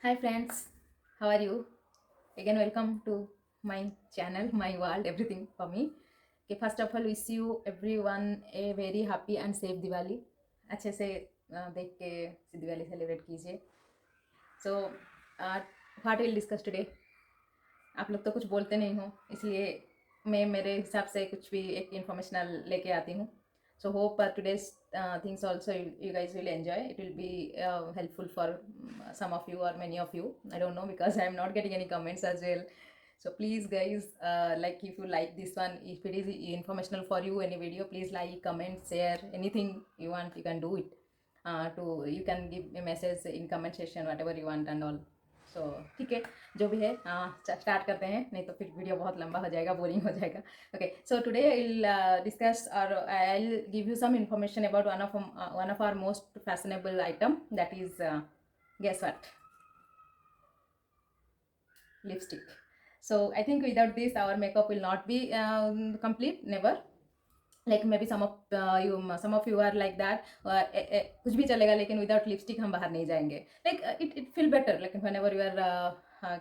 Hi friends, how are you? Again, welcome to my channel, my world, everything for me. Okay, first of all, wish you everyone a very happy and safe Diwali. अच्छे से देख के Diwali celebrate कीजिए. So, what we'll discuss today? आप लोग तो कुछ बोलते नहीं हो, इसलिए मैं मेरे हिसाब से कुछ भी एक इंफॉर्मेशनल लेके आती हूँ. So hope today's things also you guys will enjoy. It will be helpful for some of you or many of you. I don't know because I am not getting any comments as well. So please guys, like if you like this one, if it is informational for you, any video, please like, comment, share, anything you want, you can do it. You can give a message in comment section, whatever you want and all. So ठीक है, जो भी है start करते हैं, नहीं तो फिर वीडियो बहुत लंबा हो जाएगा, बोरिंग हो जाएगा. Okay, so today I'll discuss or I'll give you some information about one of our most fashionable item, that is guess what? Lipstick. So I think without this our makeup will not be complete, never. Like maybe some of you are like that, कुछ भी चलेगा लेकिन without lipstick हम बाहर नहीं जाएंगे. Like it feel better like whenever you are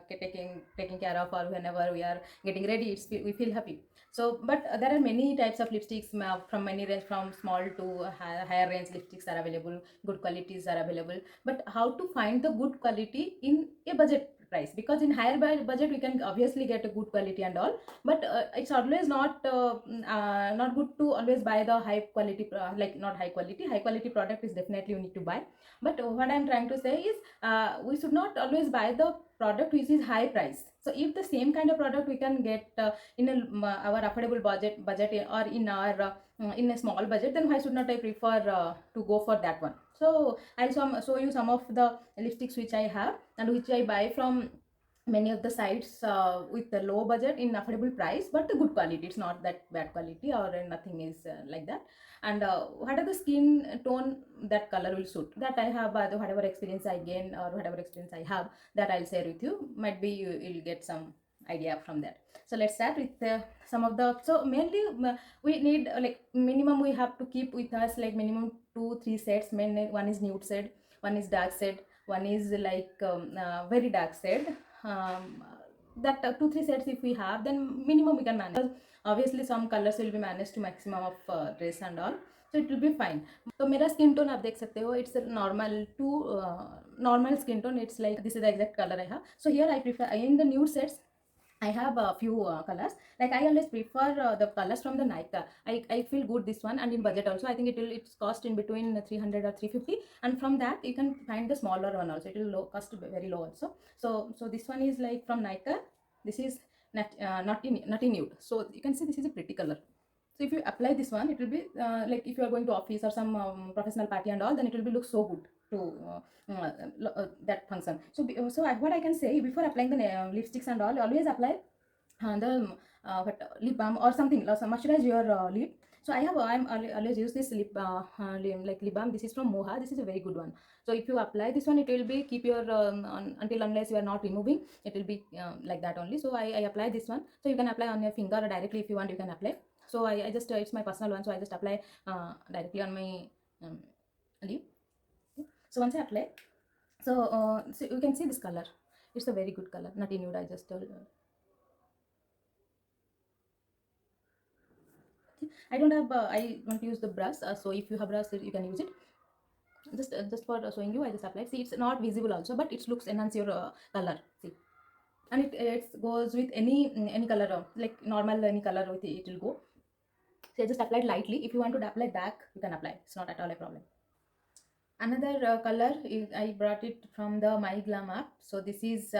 taking care of, or whenever we are getting ready, we feel happy. So but there are many types of lipsticks, from many range, from small to higher range lipsticks are available, good qualities are available. But how to find the good quality in a budget price? Because in higher budget we can obviously get a good quality and all, but it's always not good to always buy the high quality like not high quality product is definitely you need to buy. But what I'm trying to say is we should not always buy the product which is high price. So if the same kind of product we can get in our affordable budget or in a small budget, then why should not I prefer to go for that one? So I'll show you some of the lipsticks which I have and which I buy from many of the sites with the low budget in affordable price, but the good quality, it's not that bad quality or nothing is like that. And what are the skin tone that color will suit, that I have by the whatever experience I gain or whatever experience I have, that I'll share with you. Might be you'll get some idea from that. So let's start with some of the. So mainly we need like minimum we have to keep with us like minimum 2-3 sets. One is nude shade, one is dark shade, one is like very dark shade. That 2-3 sets if we have, then minimum we can manage. Obviously some colors will be managed to maximum of dress and all, so it will be fine. तो मेरा skin tone आप देख सकते हो, it's normal to normal skin tone. It's like this is the exact colour I have. So here I prefer in the nude sets I have a few colors. Like I always prefer the colors from the Nykaa. I feel good this one, and in budget also. I think it's cost in between 300 or 350, and from that you can find the smaller one also. It will cost very low also. So this one is like from Nykaa. This is not in nude. So you can see this is a pretty color. So if you apply this one, it will be like if you are going to office or some professional party and all, then it will be look so good to that function. So what I can say, before applying the lipsticks and all, always apply the lip balm or something, moisturize your lip. So I'm always use this lip balm. This is from Moha. This is a very good one. So if you apply this one, it will be keep your until unless you are not removing, it will be like that only. So I apply this one. So you can apply on your finger or directly if you want, you can apply. So I just it's my personal one, so I just apply directly on my lip. So once I apply, so you can see this color. It's a very good color, not in nude. I just told. I don't have. I don't use the brush. So if you have brush, you can use it. Just for showing you, I just applied. See, it's not visible also, but it looks enhance your color. See, and it goes with any color, like normal any color with it will go. So I just applied lightly. If you want to apply dark, you can apply. It's not at all a problem. Another color is, I brought it from the My Glam app. So this is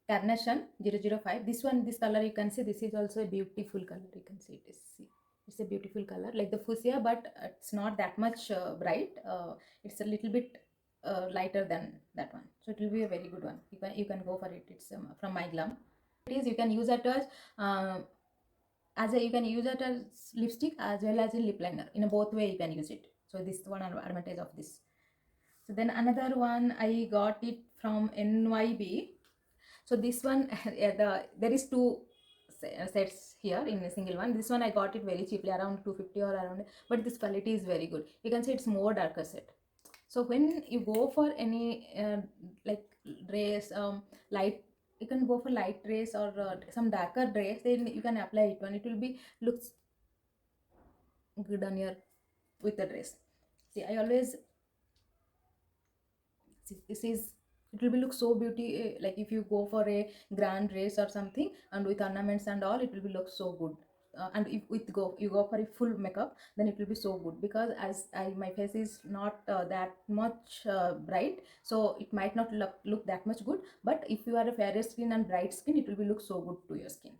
Carnation 005. This color you can see, this is also a beautiful color. You can see it is, see, it's a beautiful color like the fuchsia, but it's not that much bright. It's a little bit lighter than that one. So it will be a very good one. You can go for it. It's from My Glam. It is, you can use it as you can use it as lipstick as well as a lip liner. In a both way you can use it. So this one advantage of this. So then another one I got it from NYB. So this one there is two sets here in a single one. This one I got it very cheaply, around 250 or around, but this quality is very good. You can see it's more darker set. So when you go for any like dress, light, you can go for light dress or some darker dress, then you can apply it one, it will be looks good on your with the dress. See, I always see, this is, it will be look so beauty, like if you go for a grand dress or something and with ornaments and all, it will be look so good. And if with go you go for a full makeup, then it will be so good, because as my face is not that much bright, so it might not look that much good, but if you are a fairer skin and bright skin, it will be look so good to your skin.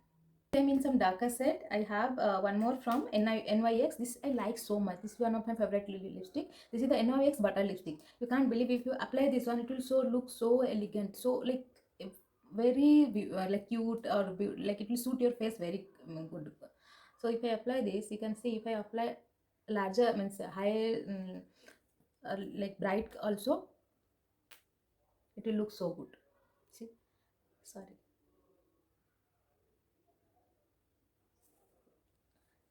I'm in some darker set. I have one more from NYX. This I like so much. This is one of my favorite lipstick. This is the NYX butter lipstick. You can't believe, if you apply this one, it will so look so elegant, so like very like cute, or like it will suit your face very good. So if I apply this, you can see, if I apply larger, means high, like bright also, it will look so good. See, sorry.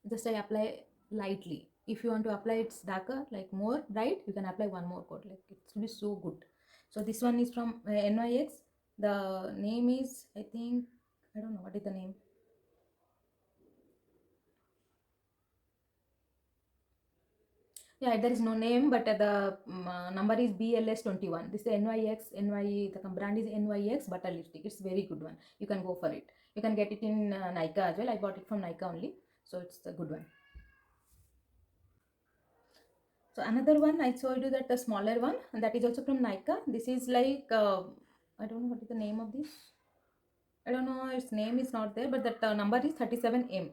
Just I apply lightly. If you want to apply it's darker, like more bright, you can apply one more coat, like it will be so good. So this one is from NYX. The name is, I think, I don't know what is the name. Yeah, there is no name, but the number is BLS21. This is NYX, the brand is NYX butter lipstick. It's very good one. You can go for it. You can get it in Nykaa as well. I bought it from Nykaa only, so it's a good one. So another one I showed you, that the smaller one, and that is also from Nykaa. This is like I don't know what is the name of this. I don't know, its name is not there, but that number is 37M.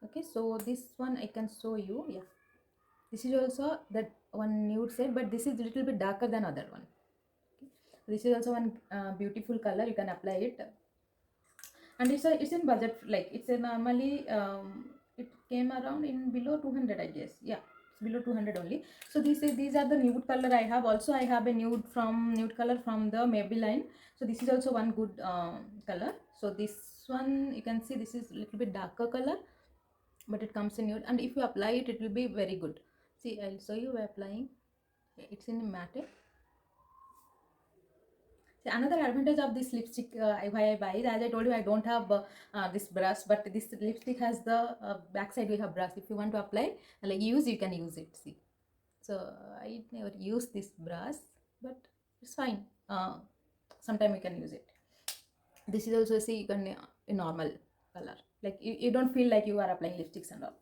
Okay, so this one I can show you. Yeah, this is also that one nude set, but this is a little bit darker than other one. Okay. This is also one beautiful color. You can apply it, and it's in budget, like it's a normally it came around in below 200, I guess. Yeah, it's below 200 only. So these are the nude color I have. Also I have a nude color from the Maybelline. So this is also one good color. So this one, you can see, this is a little bit darker color, but it comes in nude, and if you apply it, it will be very good. See, I'll show you by applying. It's in matte. So another advantage of this lipstick, why I buy it, as I told you, I don't have this brush, but this lipstick has the backside we have brush. If you want to apply, like use, you can use it. See, so I never use this brush, but it's fine. Sometime you can use it. This is also, see, you can a normal color, like you don't feel like you are applying lipsticks and all.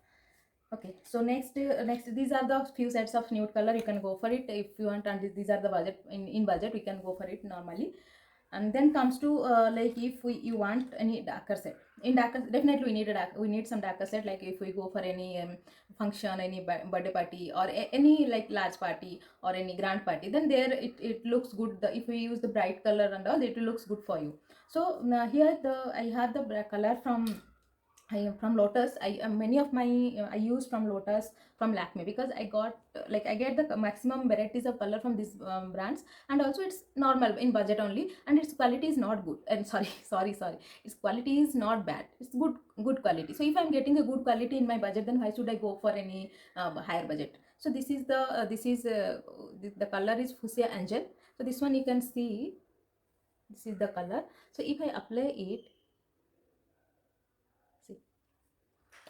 Okay, so next these are the few sets of nude color. You can go for it if you want, and these are the budget, in budget we can go for it normally. And then comes to like if you want any darker set, in darker, definitely we need some darker set, like if we go for any function, any birthday party, or any like large party or any grand party, then there it looks good. If we use the bright color and all, it looks good for you. So now here I have the color from from Lotus. Many of my I use from Lotus, from Lakme, because I got like I get the maximum varieties of color from these brands, and also it's normal in budget only, and its quality is not good. And sorry, sorry, its quality is not bad. It's good quality. So if I'm getting a good quality in my budget, then why should I go for any higher budget? So this is the color is Fuchsia Angel. So this one you can see, this is the color. So if I apply it, see.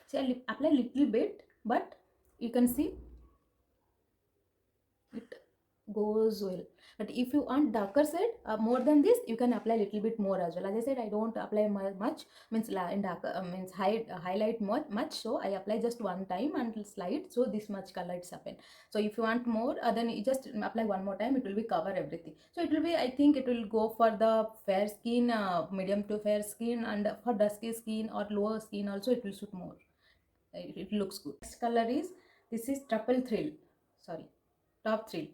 See, I apply little bit, but you can see it goes well. But if you want darker shade, more than this, you can apply little bit more as well. As I said, I don't apply much, means in darker, means highlight much. So I apply just one time and slide. So this much color it's happen. So if you want more, then you just apply one more time. It will be cover everything. So it will be, I think it will go for the fair skin, medium to fair skin, and for dusky skin or lower skin also it will suit more. It looks good. Next color is, this is Triple Thrill, sorry, Top Thrill.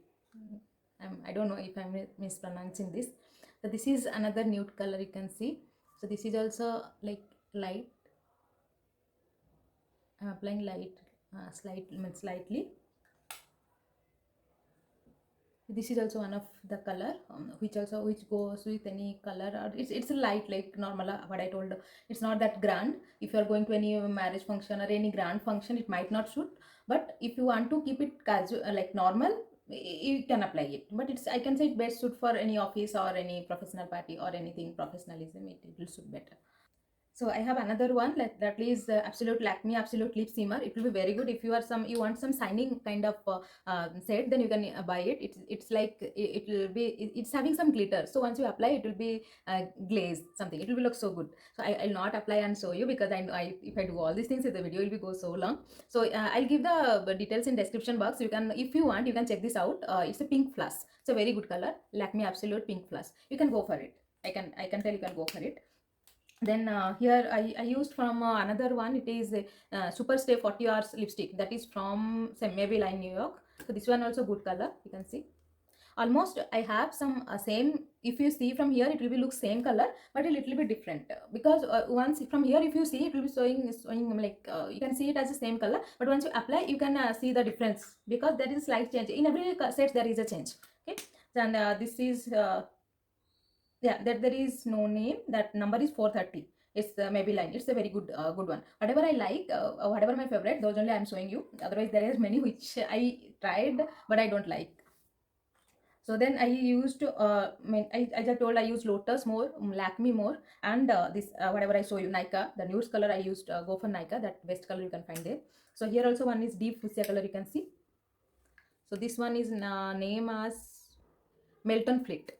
I don't know if I'm mispronouncing this. So this is another nude color, you can see. So this is also like light. I'm applying light, slightly. This is also one of the color which goes with any color, or it's a light, like normal, what I told. It's not that grand. If you are going to any marriage function or any grand function, it might not suit. But if you want to keep it casual, like normal, you can apply it, but it's, I can say it best suit for any office or any professional party or anything professionalism, it will suit better. So I have another one, like that is Absolute Lakme Absolute Lip Shimmer. It will be very good if you are some, you want some shining kind of set, then you can buy it. It's like it will be, it's having some glitter. So once you apply, it will be glazed something. It will look so good. So I'll not apply and show you, because I if I do all these things, the video will be go so long. So I'll give the details in description box. You can, if you want, you can check this out. It's a pink flush. It's a very good color. Lakme Absolute Pink Flush. You can go for it. I can tell you can go for it. Then here I used from another one. It is Super Stay 40 Hours lipstick, that is from say Maybelline New York. So this one also good color, you can see. Almost I have some same, if you see from here it will be look same color, but a little bit different, because once from here if you see, it will be showing like you can see it as the same color, but once you apply you can see the difference, because there is slight change in every set, there is a change. Okay, and this is yeah, that there is no name, that number is 430. It's Maybelline. It's a very good good one. Whatever I like, whatever my favorite, those only I'm showing you. Otherwise there is many which I tried but I don't like. So then I used as I told, I used Lotus more, Lakme more, and this whatever I show you, Nika, the nude color I used, go for Nika, that best color you can find there. So here also one is deep fuchsia color, you can see. So this one is name as Melton Flit.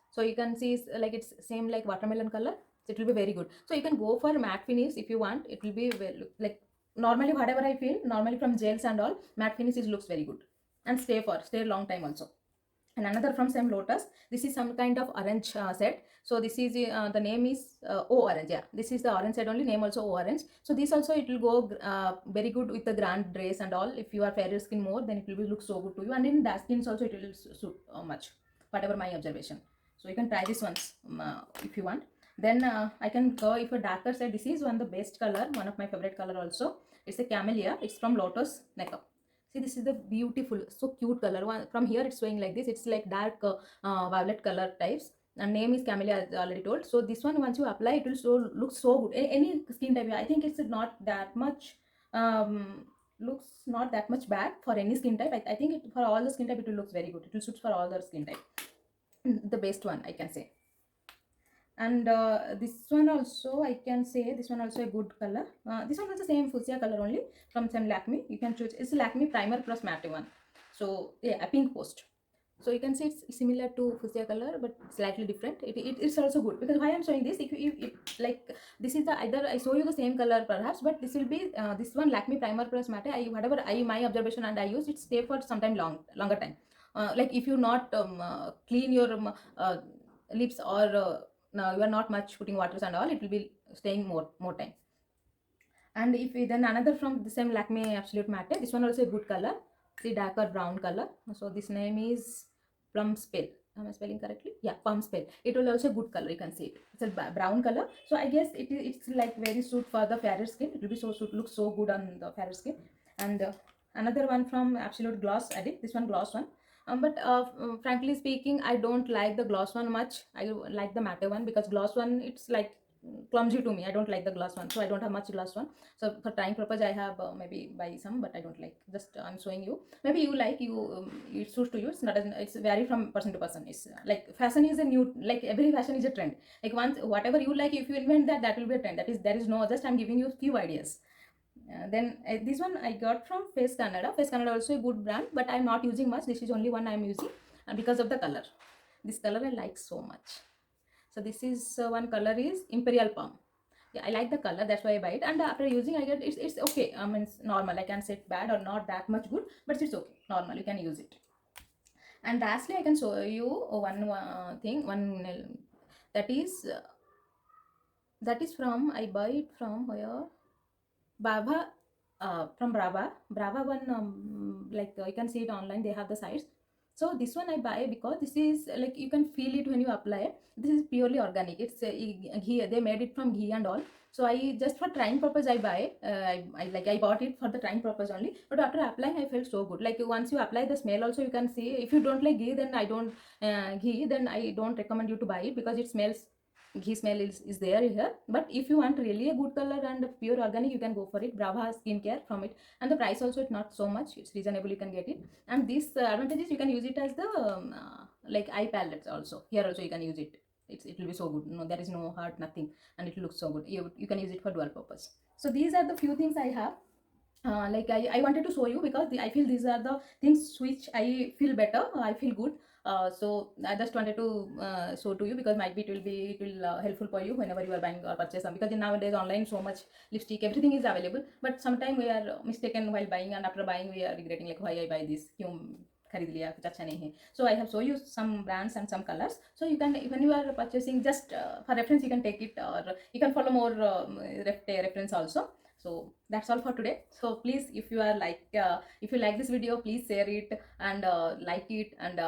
So you can see it's like it's same like watermelon color. So it will be very good. So you can go for matte finish if you want. It will be well, like normally whatever I feel normally from gels and all, matte finish is looks very good and stay long time also. And another from same Lotus. This is some kind of orange set. So this is the name is O Orange. Yeah, this is the orange set only. Name also O Orange. So this also it will go very good with the grand dress and all. If you are fairer skin more, then it will be look so good to you. And in dark skins also it will suit much. Whatever my observation. So you can try this once if you want. Then I can go if a darker side. This is one the best color, one of my favorite color also. It's a Camellia. It's from Lotus Makeup. See, this is the beautiful, so cute color. One from here it's showing like this. It's like dark violet color types. And name is Camellia, as already told. So this one once you apply, it will so look so good. Any skin type, I think it's not that much. Looks not that much bad for any skin type. I think for all the skin type it will look very good. It will suit for all the skin type. The best one I can say. And this one also I can say, this one also a good color. This one has the same fuchsia color only from some Lakme. You can choose, it's a Lakme primer plus matte one. So yeah, a pink post. So you can see it's similar to fuchsia color but slightly different. It's also good, because why I'm showing this, if like this is the, either I show you the same color perhaps, but this will be this one Lakme primer plus matte. Whatever my observation and I use, it stay for some time longer time. Like if you not clean your lips, or now you are not much putting waters and all, it will be staying more time. And if we, then another from the same Lakme Absolute Matte, this one also a good color, see darker brown color. So this name is Plum Spell. Am I spelling correctly? Yeah, Plum Spell. It will also a good color, you can see it. It's a brown color. So I guess it's like very suit for the fairer skin. It will be so suit, look so good on the fairer skin. And another one from Absolute Gloss Addict. This one gloss one. But frankly speaking, I don't like the gloss one much. I like the matte one, because gloss one, it's like clumsy to me. I don't like the gloss one, so I don't have much gloss one. So for trying purpose, I have maybe buy some, but I don't like. Just I'm showing you. Maybe you like, it suits to you. It's not. It's vary from person to person. It's like fashion is a new, like every fashion is a trend. Like once whatever you like, if you invent that, that will be a trend. That is, there is no. Just I'm giving you few ideas. Then this one I got from Face Canada. Face Canada also a good brand, but I'm not using much. This is only one I'm using, because of the color. This color I like so much. So this is one color is Imperial Palm. Yeah, I like the color, that's why I buy it. And after using, I get it's okay. I mean, it's normal. I can say it's bad or not that much good, but it's okay. Normal, you can use it. And lastly, I can show you one thing. That is that is from, I buy it from where, Baba, from Brava one, like you can see it online, they have the sites. So this one I buy because this is like, you can feel it when you apply. This is purely organic. It's ghee, they made it from ghee and all. So I just for trying purpose I buy. I bought it for the trying purpose only. But after applying, I felt so good. Like once you apply the smell also, you can see. If you don't like ghee, then I don't recommend you to buy it, because it smells ghee smell is there here. But if you want really a good color and pure organic, you can go for it. Brava skincare from it, and the price also is not so much, it's reasonable, you can get it. And this advantages, you can use it as the like eye palettes also. Here also you can use it. It will be so good. No, there is no hurt, nothing, and it looks so good. You can use it for dual purpose. So these are the few things I have. Like I wanted to show you because I feel these are the things which I feel better, I feel good. So I just wanted to show to you, because might be it will helpful for you whenever you are buying or purchase some, because in nowadays online so much lipstick, everything is available, but sometimes we are mistaken while buying, and after buying we are regretting like why I buy this, क्यों खरीद लिया, कुछ अच्छा नहीं है. So I have show you some brands and some colors, so you can, when you are purchasing, just for reference you can take it, or you can follow more reference also. So that's all for today. So please, if you are like if you like this video, please share it and like it, and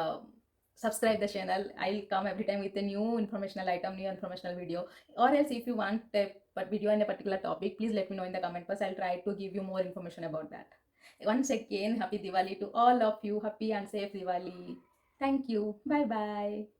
subscribe the channel. I'll come every time with a new informational item, new informational video. Or else if you want a video on a particular topic, please let me know in the comment box. I'll try to give you more information about that. Once again, happy Diwali to all of you. Happy and safe Diwali. Thank you. Bye bye.